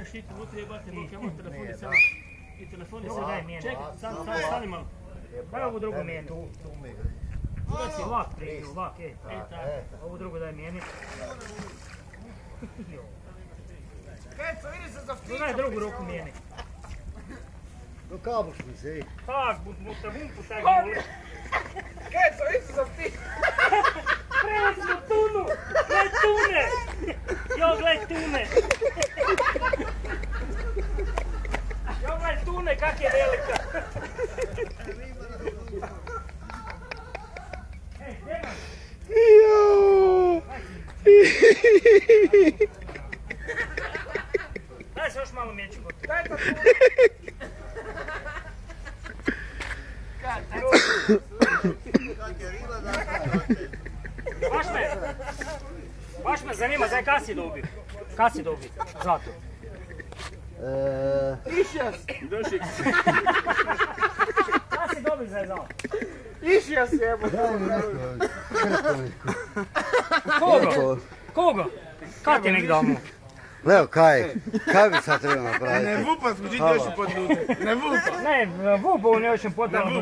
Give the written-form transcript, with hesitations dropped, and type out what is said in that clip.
možeš iti unutra i bati ruke, imamo telefoni samo. I telefoni Drugo daj mijeni. Čekaj, stani malo. Daj ovu drugu mijeni. Ovak priđu, ovak, Ovu drugu daj mijeni. Keco, vidi se za ptičom. Daj drugu ruku mijeni. Do kabuš mi se. Tak, te vumpu tegnu. Keco, vidi se za ptičom. Preveli smo tunu! Gled tune! Jo, gled tune! Jo, gled tune, kak je velika! Ej, gdje nam? Daj se još malo mjeću gotovo. Daj to tu. Baš me zanima, kad si dobio? Kad si dobio? Zlato. Išijas. Kad si dobio za zlato? Išijas jebo. Koga? Koga? Kad ti nek damo? Leo, kaj bi sad trebao napraviti? Ne vupa, skužiti još i pod lute. Ne vupa. Ne, vupa u njoj sam potrebno.